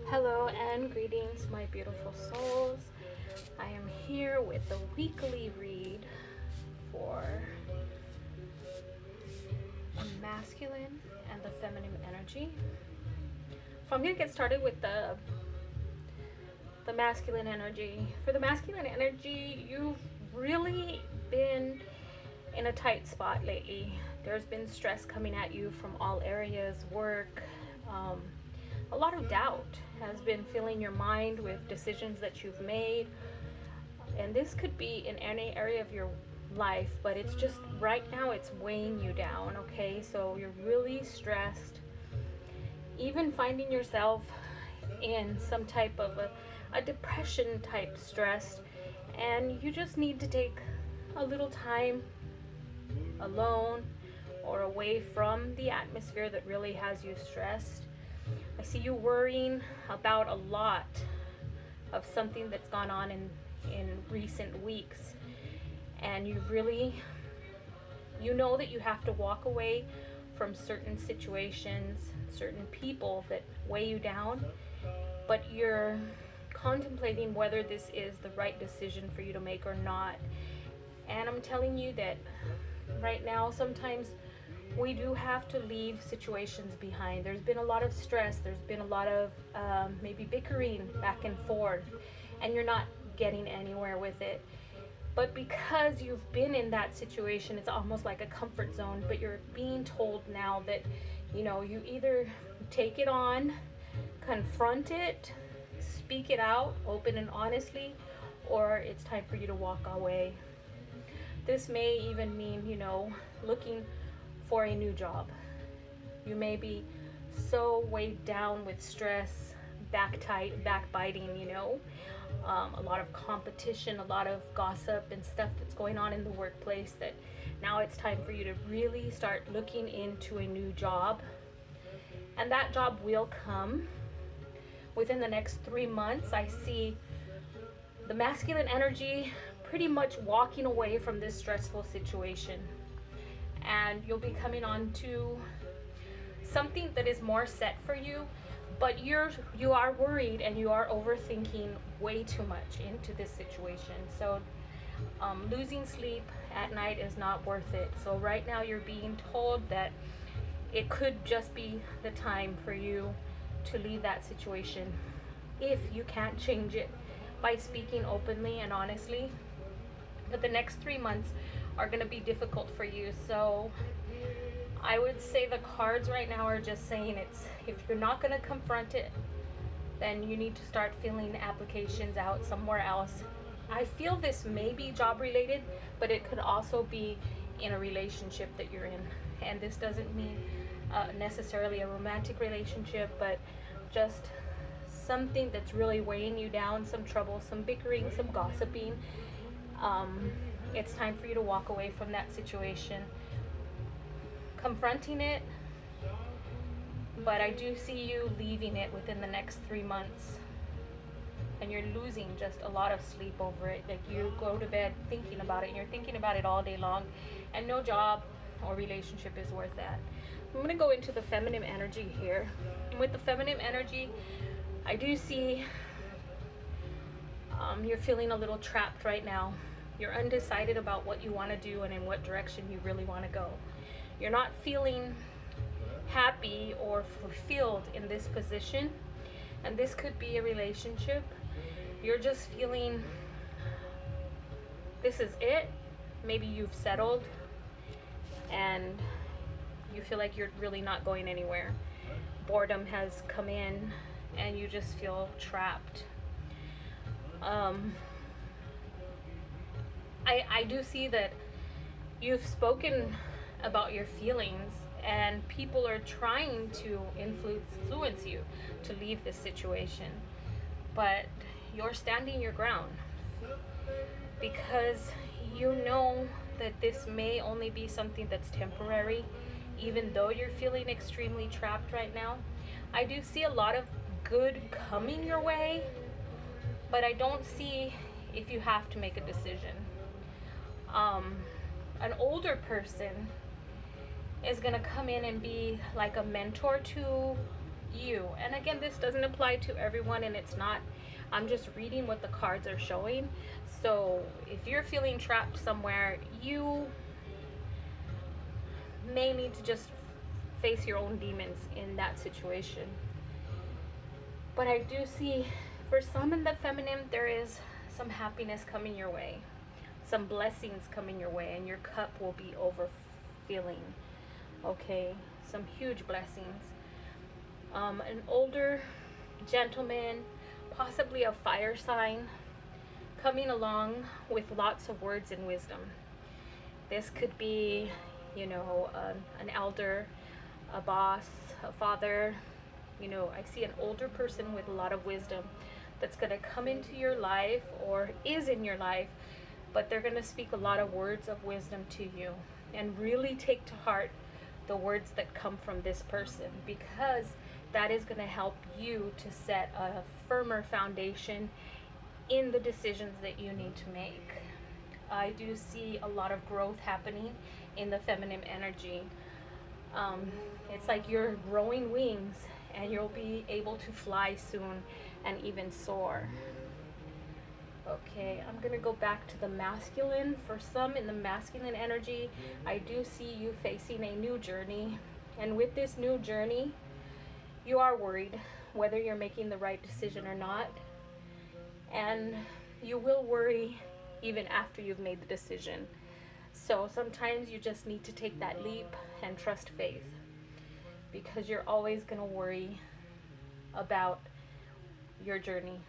Hello and greetings, my beautiful souls. I am here with the weekly read for the masculine and the feminine energy. So I'm going to get started with the masculine energy. For the masculine energy, you've really been in a tight spot lately. There's been stress coming at you from all areas, work, a lot of doubt has been filling your mind with decisions that you've made. And this could be in any area of your life, but it's just right now it's weighing you down, okay? So you're really stressed. Even finding yourself in some type of a depression type stress, and you just need to take a little time alone or away from the atmosphere that really has you stressed. I see you worrying about a lot of something that's gone on in recent weeks, and you know that you have to walk away from certain situations, certain people that weigh you down, but you're contemplating whether this is the right decision for you to make or not. And I'm telling you that right now sometimes we do have to leave situations behind. There's been a lot of stress, there's been a lot of maybe bickering back and forth, and you're not getting anywhere with it. But because you've been in that situation, it's almost like a comfort zone, but you're being told now that, you either take it on, confront it, speak it out open and honestly, or it's time for you to walk away. This may even mean, looking for a new job. You may be so weighed down with stress, backbiting, a lot of competition, a lot of gossip and stuff that's going on in the workplace, that now it's time for you to really start looking into a new job. And that job will come within the next 3 months. I see the masculine energy pretty much walking away from this stressful situation, and you'll be coming on to something that is more set for you, but you are worried and you are overthinking way too much into this situation. So losing sleep at night is not worth it. So right now you're being told that it could just be the time for you to leave that situation if you can't change it by speaking openly and honestly. But the next 3 months are going to be difficult for you. So I would say the cards right now are just saying if you're not going to confront it, then you need to start filling applications out somewhere else. I feel this may be job related, but it could also be in a relationship that you're in. And this doesn't mean necessarily a romantic relationship, but just something that's really weighing you down, some trouble, some bickering, some gossiping. It's time for you to walk away from that situation, confronting it, but I do see you leaving it within the next 3 months, and you're losing just a lot of sleep over it. Like, you go to bed thinking about it, and you're thinking about it all day long, and no job or relationship is worth that. I'm going to go into the feminine energy here. And with the feminine energy, I do see you're feeling a little trapped right now. You're undecided about what you want to do and in what direction you really want to go. You're not feeling happy or fulfilled in this position, and this could be a relationship. You're just feeling this is it. Maybe you've settled and you feel like you're really not going anywhere. Boredom has come in and you just feel trapped. I do see that you've spoken about your feelings, and people are trying to influence you to leave this situation, but you're standing your ground because you know that this may only be something that's temporary, even though you're feeling extremely trapped right now. I do see a lot of good coming your way, but I don't see if you have to make a decision. An older person is going to come in and be like a mentor to you. And again, this doesn't apply to everyone, and it's not, I'm just reading what the cards are showing. So if you're feeling trapped somewhere, you may need to just face your own demons in that situation. But I do see, for some in the feminine, there is some happiness coming your way, some blessings coming your way, and your cup will be overfilling. Okay, some huge blessings. An older gentleman, possibly a fire sign, coming along with lots of words and wisdom. This could be, an elder, a boss, a father. I see an older person with a lot of wisdom that's going to come into your life or is in your life, but they're going to speak a lot of words of wisdom to you, and really take to heart the words that come from this person, because that is going to help you to set a firmer foundation in the decisions that you need to make. I do see a lot of growth happening in the feminine energy. It's like you're growing wings, and you'll be able to fly soon and even soar. Okay, I'm gonna go back to the masculine. For some in the masculine energy, I do see you facing a new journey. And with this new journey, you are worried whether you're making the right decision or not. And you will worry even after you've made the decision. So sometimes you just need to take that leap and trust faith, because you're always going to worry about your journey.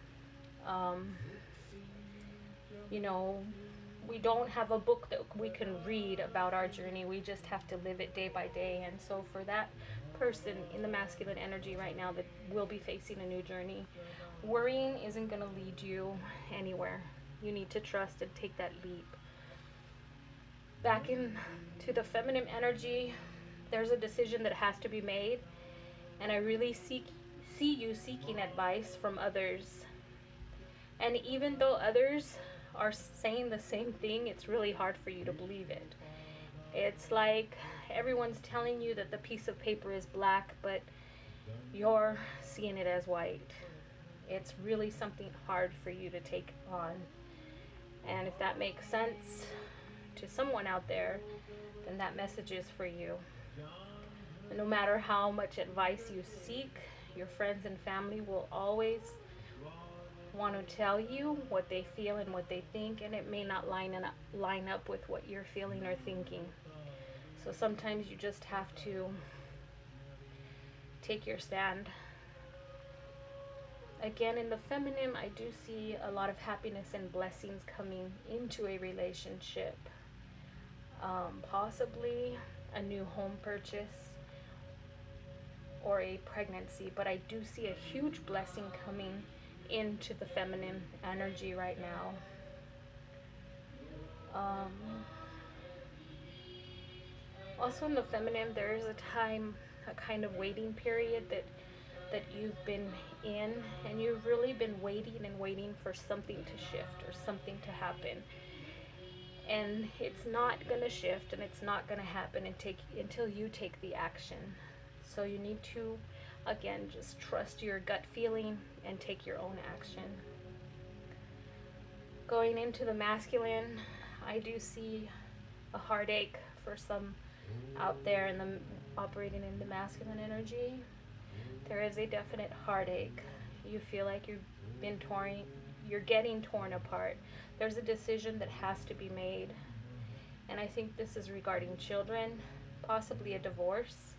We don't have a book that we can read about our journey. We just have to live it day by day. And so for that person in the masculine energy right now that will be facing a new journey, worrying isn't going to lead you anywhere. You need to trust and take that leap. Back into the feminine energy, there's a decision that has to be made, and I really see you seeking advice from others. And even though others are saying the same thing, it's really hard for you to believe it. It's like everyone's telling you that the piece of paper is black, but you're seeing it as white. It's really something hard for you to take on. And if that makes sense to someone out there, then that message is for you. No matter how much advice you seek, your friends and family will always want to tell you what they feel and what they think, and it may not line up with what you're feeling or thinking. So sometimes you just have to take your stand. Again, in the feminine, I do see a lot of happiness and blessings coming into a relationship. Possibly a new home purchase or a pregnancy, but I do see a huge blessing coming into the feminine energy right now. Also in the feminine, there is a time, a kind of waiting period that you've been in, and you've really been waiting for something to shift or something to happen. And it's not going to shift, and it's not going to happen until you take the action. So you need to, again, just trust your gut feeling and take your own action. Going into the masculine, I do see a heartache for some out there operating in the masculine energy. There is a definite heartache. You feel like you're getting torn apart. There's a decision that has to be made. And I think this is regarding children, possibly a divorce,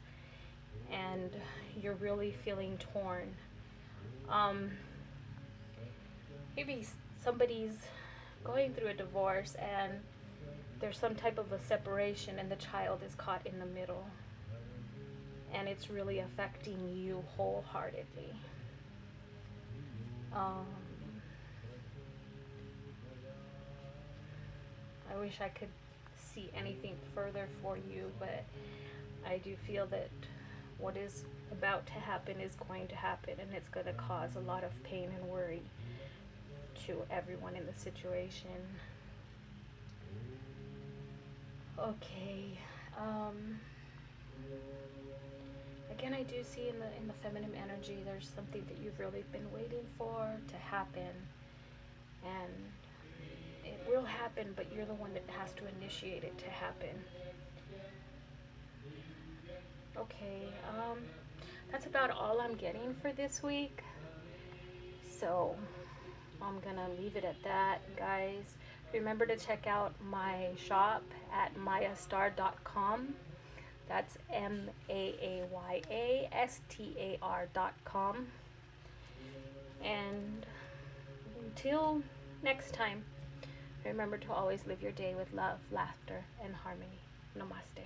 and you're really feeling torn. Maybe somebody's going through a divorce and there's some type of a separation, and the child is caught in the middle. And it's really affecting you wholeheartedly. I wish I could see anything further for you, but I do feel that what is about to happen is going to happen, and it's going to cause a lot of pain and worry to everyone in the situation. Okay. Again, I do see in the feminine energy, there's something that you've really been waiting for to happen, and it will happen, but you're the one that has to initiate it to happen. Okay, that's about all I'm getting for this week. So I'm gonna leave it at that, guys. Remember to check out my shop at mayastar.com. That's MAAYASTAR.com. And until next time, remember to always live your day with love, laughter, and harmony. Namaste.